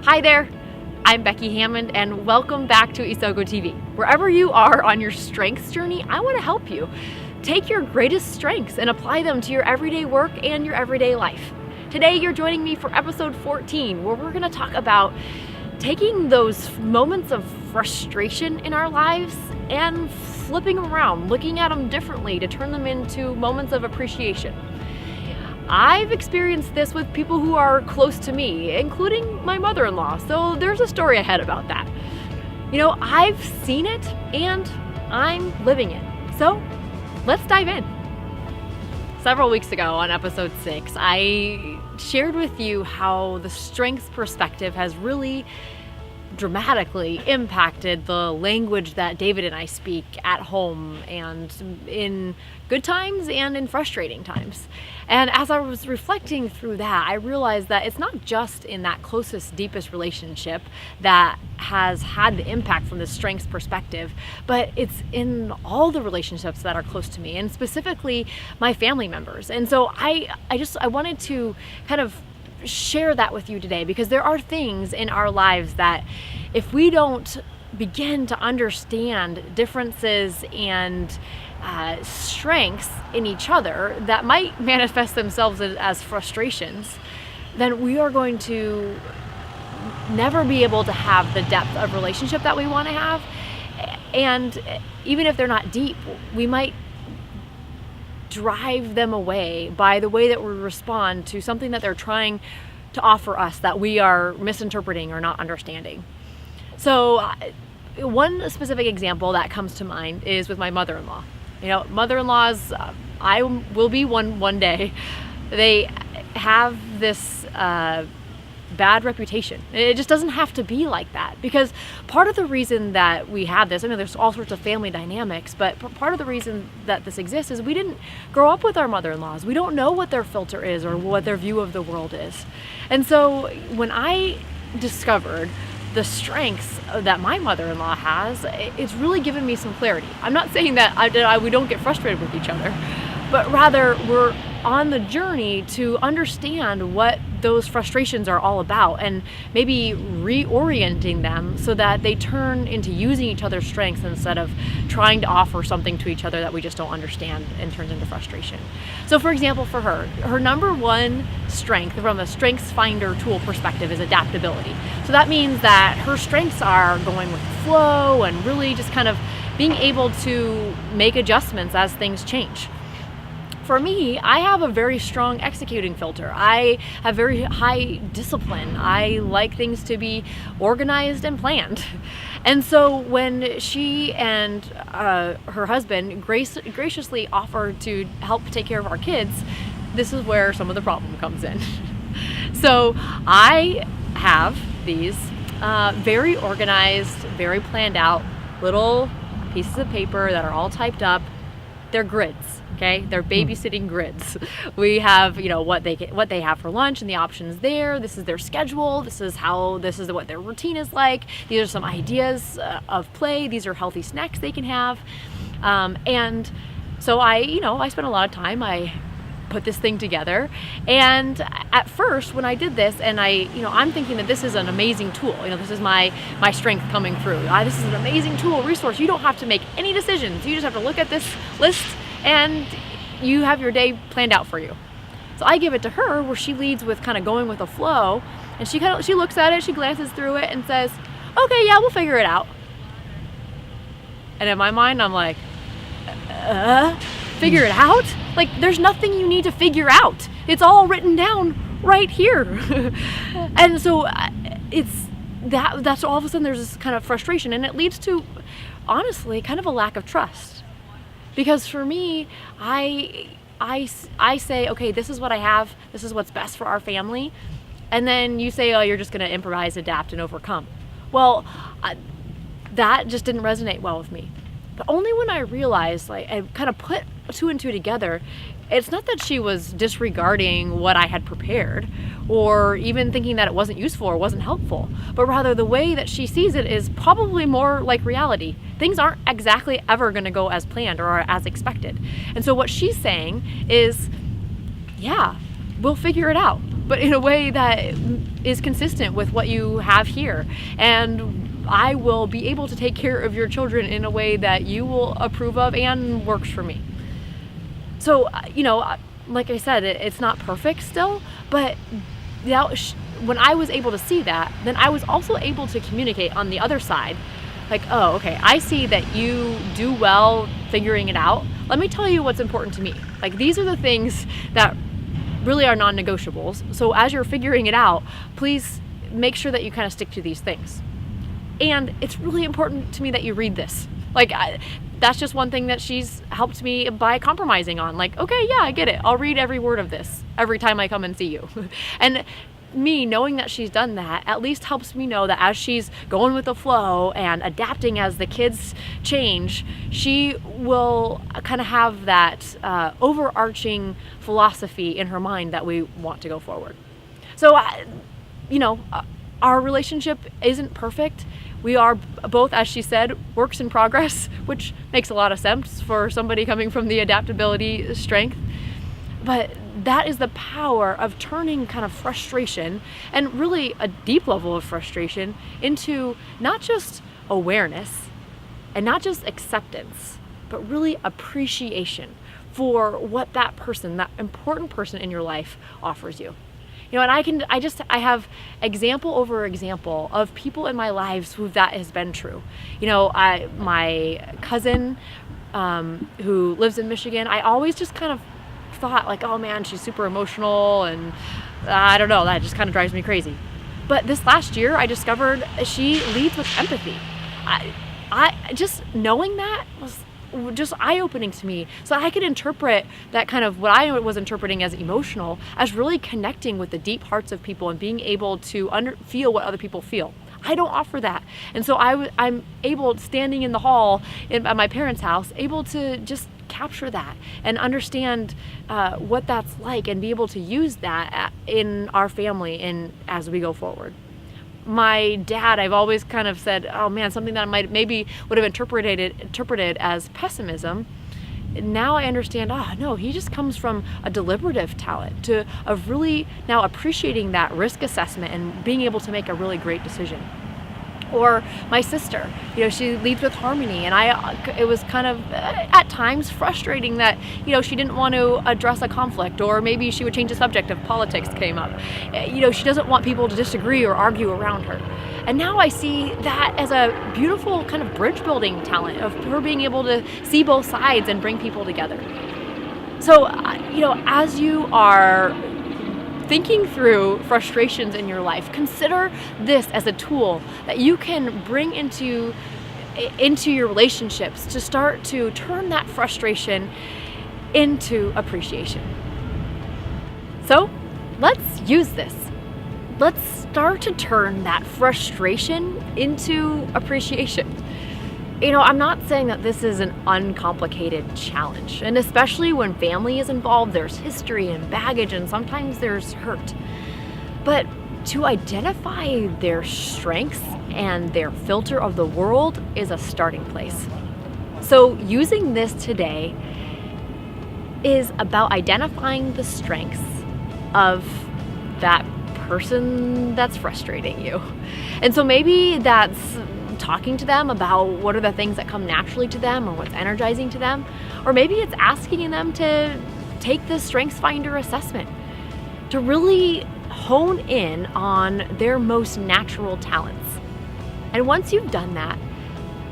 Hi there, I'm Becky Hammond and welcome back to Isogo TV. Wherever you are on your strengths journey, I want to help you. Take your greatest strengths and apply them to your everyday work and your everyday life. Today you're joining me for episode 14, where we're going to talk about taking those moments of frustration in our lives and flipping them around, looking at them differently to turn them into moments of appreciation. I've experienced this with people who are close to me, including my mother-in-law, so there's a story ahead about that. You know, I've seen it and I'm living it. So let's dive in. Several weeks ago on episode 6, I shared with you how the strengths perspective has really dramatically impacted the language that David and I speak at home and in good times and in frustrating times. And as I was reflecting through that, I realized that it's not just in that closest, deepest relationship that has had the impact from the strengths perspective, but it's in all the relationships that are close to me, and specifically my family members. And so I wanted to kind of share that with you today, because there are things in our lives that if we don't begin to understand differences and strengths in each other that might manifest themselves as frustrations, then we are going to never be able to have the depth of relationship that we want to have. And even if they're not deep, we might drive them away by the way that we respond to something that they're trying to offer us that we are misinterpreting or not understanding. So one specific example that comes to mind is with my mother-in-law. You know, mother-in-laws, I will be one day. They have this bad reputation. It just doesn't have to be like that, because part of the reason that we have this, I mean, there's all sorts of family dynamics, but part of the reason that this exists is we didn't grow up with our mother-in-laws. We don't know what their filter is or what their view of the world is. And so when I discovered the strengths that my mother-in-law has, it's really given me some clarity. I'm not saying that we don't get frustrated with each other, but rather we're on the journey to understand what those frustrations are all about and maybe reorienting them so that they turn into using each other's strengths instead of trying to offer something to each other that we just don't understand and turns into frustration. So for example, for her number one strength from a strengths finder tool perspective is adaptability. So that means that her strengths are going with the flow and really just kind of being able to make adjustments as things change. For me, I have a very strong executing filter. I have very high discipline. I like things to be organized and planned. And so when she and her husband graciously offered to help take care of our kids, this is where some of the problem comes in. So I have these very organized, very planned out little pieces of paper that are all typed up. They're grids. Okay, they're babysitting grids. We have, you know, what they have for lunch and the options there. This is their schedule. This is what their routine is like. These are some ideas of play. These are healthy snacks they can have. And so I spent a lot of time. I put this thing together, and at first when I did this, and I'm thinking that this is an amazing tool. You know, this is my strength coming through. This is an amazing tool, resource. You don't have to make any decisions. You just have to look at this list and you have your day planned out for you. So I give it to her, where she leads with kind of going with the flow, and she looks at it, she glances through it and says, okay, yeah, we'll figure it out. And in my mind, I'm like, figure it out? Like, there's nothing you need to figure out. It's all written down right here. And so that's all of a sudden there's this kind of frustration, and it leads to, honestly, kind of a lack of trust. Because for me, I say, okay, this is what I have. This is what's best for our family. And then you say, oh, you're just going to improvise, adapt, and overcome. Well, that just didn't resonate well with me. But only when I realized, I kind of put two and two together, it's not that she was disregarding what I had prepared or even thinking that it wasn't useful or wasn't helpful, but rather the way that she sees it is probably more like reality. Things aren't exactly ever going to go as planned or as expected. And so what she's saying is, yeah, we'll figure it out. but in a way that is consistent with what you have here. And I will be able to take care of your children in a way that you will approve of and works for me. So, like I said, it's not perfect still, but when I was able to see that, then I was also able to communicate on the other side. Like, oh, okay, I see that you do well figuring it out. Let me tell you what's important to me. Like, these are the things that really are non-negotiables. So as you're figuring it out, please make sure that you kind of stick to these things. And it's really important to me that you read this. Like, that's just one thing that she's helped me by compromising on. Like, okay, yeah, I get it. I'll read every word of this every time I come and see you. And me knowing that she's done that at least helps me know that as she's going with the flow and adapting as the kids change, she will kind of have that overarching philosophy in her mind that we want to go forward. So, our relationship isn't perfect. We are both, as she said, works in progress, which makes a lot of sense for somebody coming from the adaptability strength. But that is the power of turning kind of frustration, and really a deep level of frustration, into not just awareness and not just acceptance, but really appreciation for what that person, that important person in your life, offers you. And I have example over example of people in my lives who that has been true. My cousin who lives in Michigan, I always just kind of thought like, oh man, she's super emotional, and I don't know, that just kind of drives me crazy. But this last year I discovered she leads with empathy. I just knowing that was just eye-opening to me, so I could interpret that kind of what I was interpreting as emotional as really connecting with the deep hearts of people and being able to feel what other people feel. I don't offer that. And so I'm able, standing in the hall at my parents' house, able to just capture that and understand what that's like, and be able to use that in our family and as we go forward. My dad, I've always kind of said, oh man, something that I maybe would have interpreted as pessimism. Now I understand, no, he just comes from a deliberative talent of really now appreciating that risk assessment and being able to make a really great decision. Or my sister, she leads with harmony, and it was kind of at times frustrating that, she didn't want to address a conflict, or maybe she would change the subject if politics came up. She doesn't want people to disagree or argue around her. And now I see that as a beautiful kind of bridge building talent of her being able to see both sides and bring people together. So, as you are thinking through frustrations in your life, consider this as a tool that you can bring into your relationships to start to turn that frustration into appreciation. So let's use this. Let's start to turn that frustration into appreciation. I'm not saying that this is an uncomplicated challenge, and especially when family is involved, there's history and baggage, and sometimes there's hurt. But to identify their strengths and their filter of the world is a starting place. So using this today is about identifying the strengths of that person that's frustrating you. And so maybe that's talking to them about what are the things that come naturally to them or what's energizing to them. Or maybe it's asking them to take the Strengths Finder assessment to really hone in on their most natural talents. And once you've done that,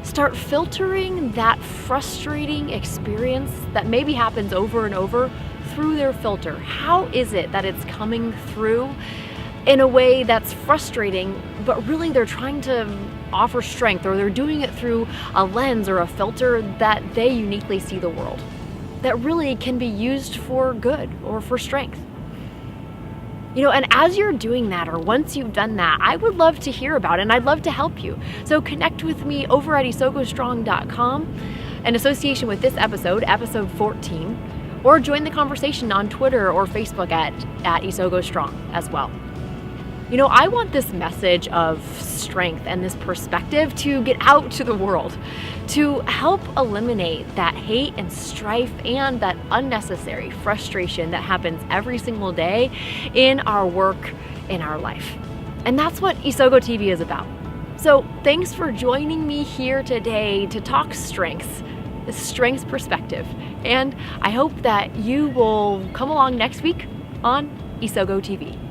start filtering that frustrating experience that maybe happens over and over through their filter. How is it that it's coming through in a way that's frustrating, but really they're trying to offer strength, or they're doing it through a lens or a filter that they uniquely see the world, that really can be used for good or for strength. And as you're doing that, or once you've done that, I would love to hear about it, and I'd love to help you. So connect with me over at isogostrong.com in association with this episode 14, or join the conversation on Twitter or Facebook at Isogo Strong as well. You know, I want this message of strength and this perspective to get out to the world, to help eliminate that hate and strife and that unnecessary frustration that happens every single day in our work, in our life. And that's what Isogo TV is about. So thanks for joining me here today to talk strengths, the strengths perspective. And I hope that you will come along next week on Isogo TV.